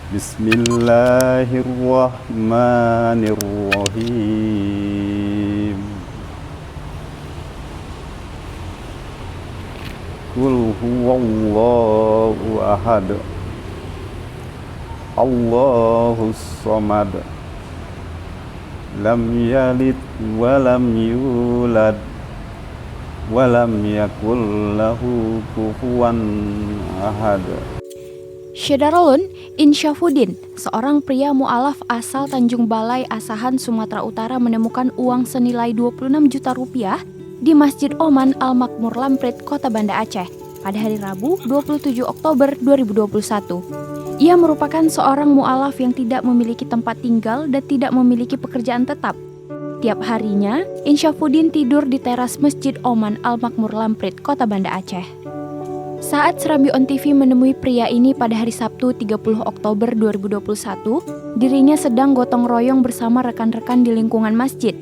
Bismillahirrahmanirrahim. Qul huwallahu ahad. Allahus samad. Lam yalid wa lam yulad wa lam yakul lahu kufuwan ahad. Syederalun Insyafuddin, seorang pria mu'alaf asal Tanjung Balai, Asahan, Sumatera Utara menemukan uang senilai 26 juta rupiah di Masjid Oman Al-Makmur Lamprit, Kota Banda Aceh pada hari Rabu 27 Oktober 2021. Ia merupakan seorang mu'alaf yang tidak memiliki tempat tinggal dan tidak memiliki pekerjaan tetap. Tiap harinya, Insyafuddin tidur di teras Masjid Oman Al-Makmur Lamprit, Kota Banda Aceh. Saat Serambi On TV menemui pria ini pada hari Sabtu 30 Oktober 2021, dirinya sedang gotong royong bersama rekan-rekan di lingkungan masjid.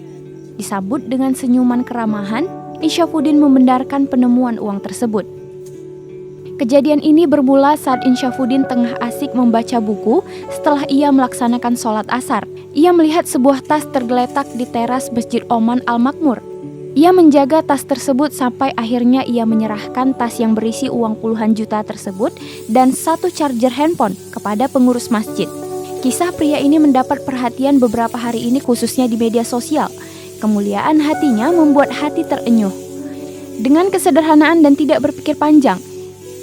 Disambut dengan senyuman keramahan, Insyafuddin membenarkan penemuan uang tersebut. Kejadian ini bermula saat Insyafuddin tengah asik membaca buku setelah ia melaksanakan sholat asar. Ia melihat sebuah tas tergeletak di teras Masjid Oman Al-Makmur. Ia menjaga tas tersebut sampai akhirnya ia menyerahkan tas yang berisi uang puluhan juta tersebut dan satu charger handphone kepada pengurus masjid. Kisah pria ini mendapat perhatian beberapa hari ini khususnya di media sosial. Kemuliaan hatinya membuat hati terenyuh. Dengan kesederhanaan dan tidak berpikir panjang,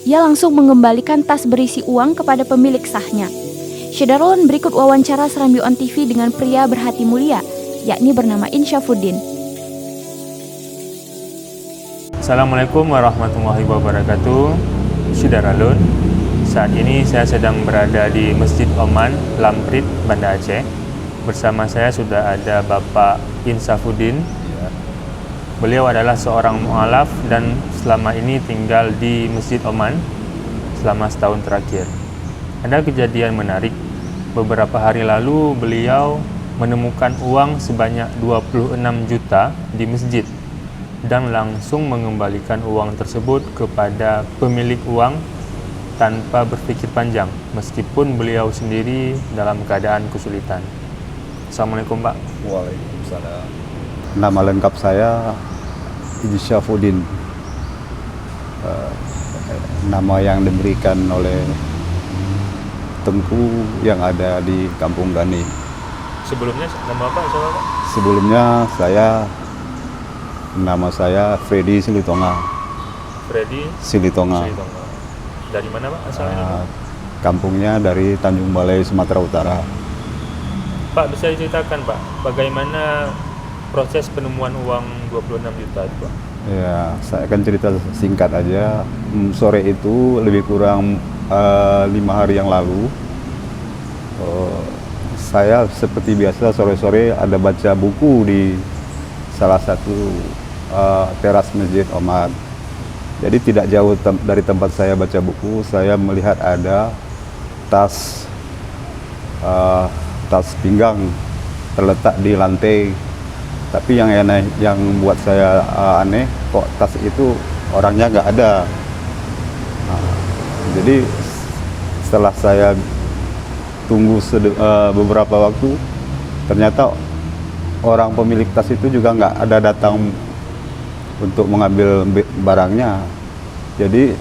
ia langsung mengembalikan tas berisi uang kepada pemilik sahnya. Syederalun, berikut wawancara Serambi On TV dengan pria berhati mulia, yakni bernama Insyafuddin. Assalamualaikum warahmatullahi wabarakatuh. Syederalun, saat ini saya sedang berada di Masjid Oman Lamprit, Banda Aceh. Bersama saya sudah ada Bapak Insyafuddin. Beliau adalah seorang mu'alaf dan selama ini tinggal di Masjid Oman selama setahun terakhir. Ada kejadian menarik. Beberapa hari lalu beliau menemukan uang sebanyak 26 juta di masjid dan langsung mengembalikan uang tersebut kepada pemilik uang tanpa berpikir panjang, meskipun beliau sendiri dalam keadaan kesulitan. Assalamualaikum, Pak. Waalaikumsalam. Nama lengkap saya Insyafuddin. Nama yang diberikan oleh Tengku yang ada di Kampung Gani. Sebelumnya nama Pak siapa, Pak? Sebelumnya nama saya Freddy Silitonga. Freddy Silitonga. Dari mana, Pak, asalnya? Kampungnya dari Tanjung Balai, Sumatera Utara. Pak, bisa diceritakan, Pak, bagaimana proses penemuan uang 26 juta itu, Pak? Ya, saya akan cerita singkat aja. Sore itu lebih kurang 5 hari yang lalu, saya seperti biasa sore-sore ada baca buku di salah satu teras Masjid Oman. Jadi tidak jauh dari tempat saya baca buku, saya melihat ada tas pinggang terletak di lantai. Tapi yang buat saya aneh, kok tas itu orangnya nggak ada. Jadi setelah saya tunggu beberapa waktu, ternyata orang pemilik tas itu juga nggak ada datang untuk mengambil barangnya. Jadi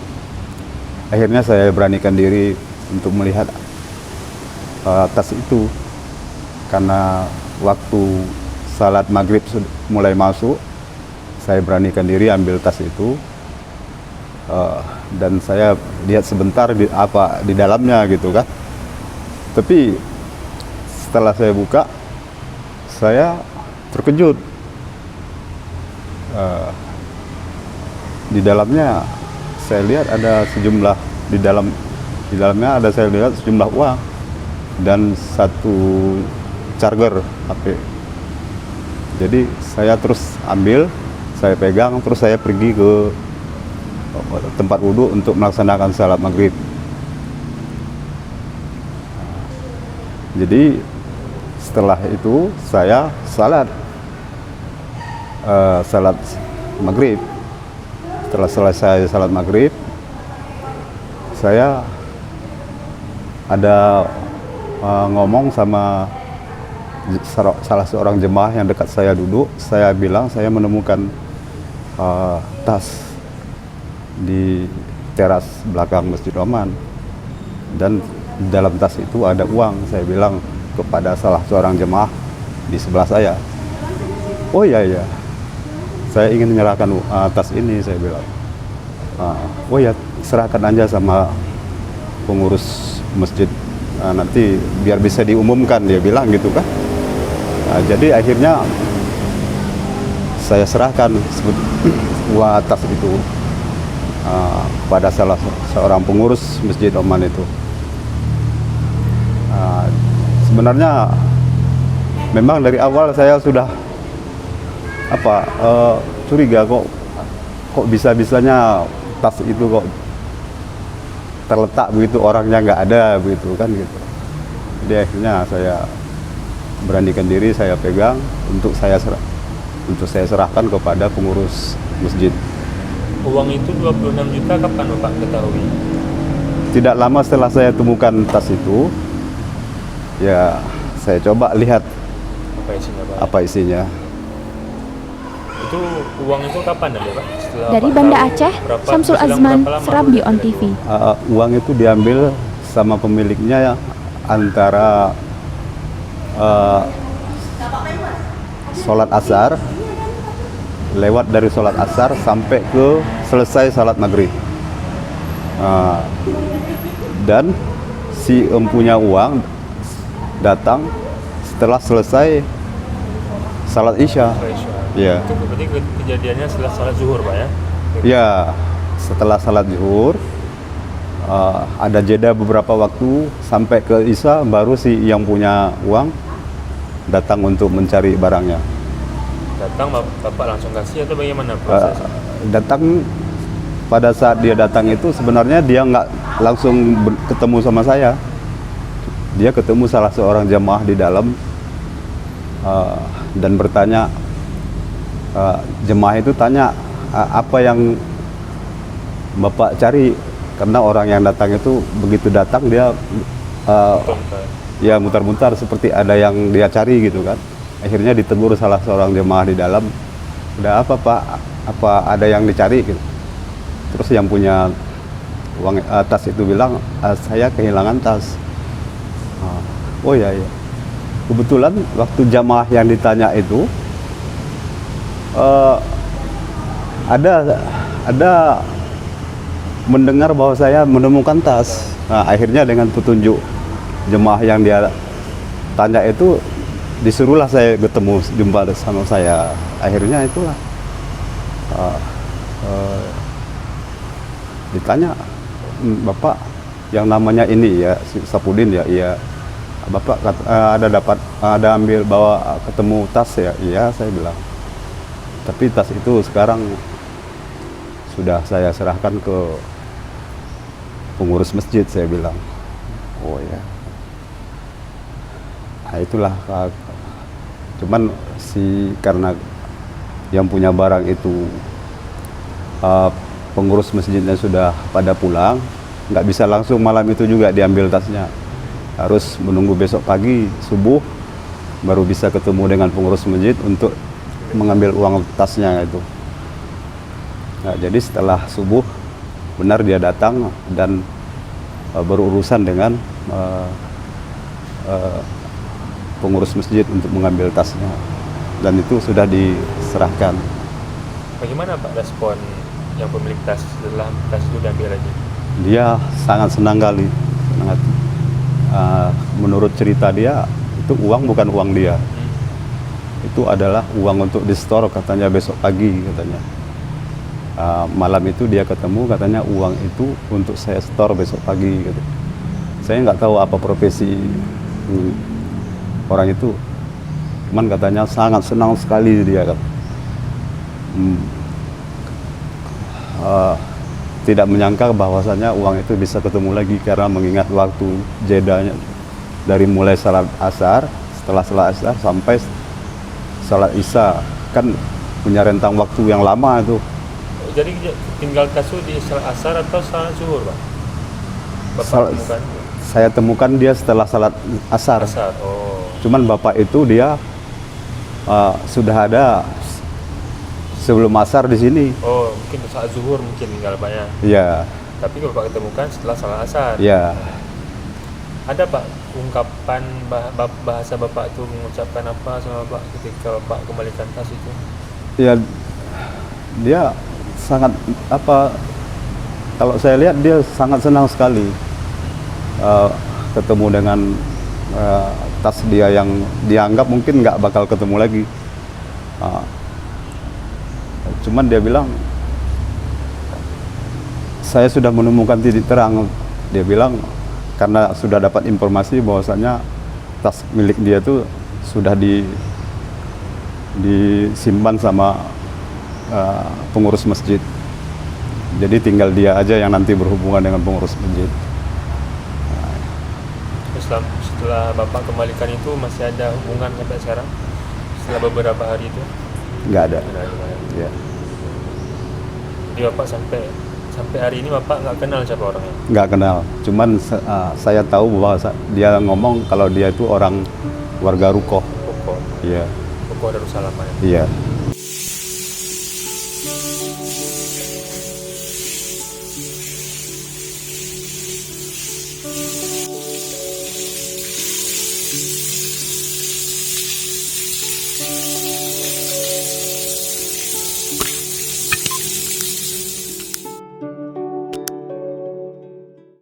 akhirnya saya beranikan diri untuk melihat tas itu. Karena waktu salat maghrib mulai masuk, saya beranikan diri ambil tas itu. Dan saya lihat sebentar di dalamnya gitu kan. Tapi setelah saya buka, saya terkejut. Di dalamnya saya lihat ada sejumlah di dalamnya ada saya lihat sejumlah uang dan satu charger HP. Jadi saya terus ambil, saya pegang, terus saya pergi ke tempat wudhu untuk melaksanakan salat maghrib. Jadi setelah itu saya salat maghrib. Setelah selesai salat maghrib, saya ada ngomong sama salah seorang jemaah yang dekat saya duduk. Saya bilang saya menemukan tas di teras belakang Masjid Oman, dan dalam tas itu ada uang. Saya bilang kepada salah seorang jemaah di sebelah saya, oh iya, saya ingin menyerahkan tas ini, saya bilang. Oh ya, serahkan aja sama pengurus masjid, nanti biar bisa diumumkan, dia bilang gitu kan. Jadi akhirnya saya serahkan uang tas itu pada salah seorang pengurus Masjid Oman itu. Sebenarnya memang dari awal saya sudah curiga, kok bisa-bisanya tas itu kok terletak begitu, orangnya nggak ada begitu kan gitu. Jadi akhirnya saya beranikan diri, saya pegang untuk saya serahkan kepada pengurus masjid. Uang itu 26 juta kapan Bapak ketahui? Tidak lama setelah saya temukan tas itu, ya saya coba lihat Apa isinya Pak? apa isinya. Itu uang itu kapan ada Pak? Setelah Dari Bapak Banda tahu Aceh, berapa- Samsul berselang Azman, berapa lama Serambi baru on ada TV. Uang itu diambil sama pemiliknya antara sholat asar, lewat dari sholat asar sampai ke selesai sholat maghrib. Dan si empunya uang datang setelah selesai sholat isya. Ya. Itu berarti kejadiannya setelah salat zuhur Pak ya? Ya, setelah salat zuhur ada jeda beberapa waktu sampai ke isya, baru si yang punya uang datang untuk mencari barangnya. Datang Bapak langsung kasih atau bagaimana prosesnya? Datang, pada saat dia datang itu sebenarnya dia nggak langsung ketemu sama saya. Dia ketemu salah seorang jamaah di dalam dan bertanya, jemaah itu tanya, apa yang Bapak cari? Karena orang yang datang itu begitu datang dia ya mutar-mutar seperti ada yang dia cari gitu kan. Akhirnya ditegur salah seorang jemaah di dalam, udah apa Pak? Apa ada yang dicari gitu. Terus yang punya uang tas itu bilang, saya kehilangan tas. Oh iya. Kebetulan waktu jamaah yang ditanya itu ada mendengar bahwa saya menemukan tas. Nah, akhirnya dengan petunjuk jemaah yang dia tanya itu, disuruhlah saya jumpa sama saya. Akhirnya itulah ditanya, Bapak yang namanya ini ya, Sapudin ya, iya. Bapak ada ambil bawa ketemu tas ya, iya saya bilang. Tapi tas itu sekarang sudah saya serahkan ke pengurus masjid, saya bilang. Oh ya. Nah, itulah. Cuman karena yang punya barang itu pengurus masjidnya sudah pada pulang, nggak bisa langsung malam itu juga diambil tasnya. Harus menunggu besok pagi subuh baru bisa ketemu dengan pengurus masjid untuk mengambil uang tasnya itu. Nah, jadi setelah subuh benar dia datang dan berurusan dengan pengurus masjid untuk mengambil tasnya, dan itu sudah diserahkan. Bagaimana Pak respon yang pemilik tas setelah tas itu diambil lagi? Dia sangat senang kali, sangat. Menurut cerita dia, itu uang bukan uang dia. Itu adalah uang untuk di store, katanya besok pagi katanya. Malam itu dia ketemu, katanya uang itu untuk saya store besok pagi gitu. Saya nggak tahu apa profesi orang itu, cuman katanya sangat senang sekali dia. Tidak menyangka bahwasanya uang itu bisa ketemu lagi, karena mengingat waktu jedanya dari mulai salat asar, setelah salat asar sampai salat isya, kan punya rentang waktu yang lama itu. Jadi tinggal kasus di salat asar atau salat zuhur Pak? Bapak temukan? saya temukan dia setelah salat asar. Asar. Oh. Cuman bapak itu dia sudah ada sebelum asar di sini. Oh, mungkin saat zuhur mungkin tinggal bapaknya. Iya, Tapi bapak ketemukan setelah salat asar. iya. Ada Pak ungkapan bahasa bapak itu mengucapkan apa sama bapak ketika bapak kembalikan tas itu? Ya, dia sangat apa? Kalau saya lihat dia sangat senang sekali ketemu dengan tas dia yang dianggap mungkin nggak bakal ketemu lagi. Cuman dia bilang, saya sudah menemukan titik terang. Dia bilang karena sudah dapat informasi bahwasanya tas milik dia itu sudah disimpan sama pengurus masjid. Jadi tinggal dia aja yang nanti berhubungan dengan pengurus masjid. Setelah bapak kembalikan itu masih ada hubungan sampai sekarang? Setelah beberapa hari itu? Nggak ada. Nggak ada. Ya. Jadi bapak sampai hari ini bapak nggak kenal siapa orangnya? Nggak kenal. Cuman saya tahu bahwa dia ngomong kalau dia itu orang warga Rukoh. Pokok Iya. Darussalam ya? Iya.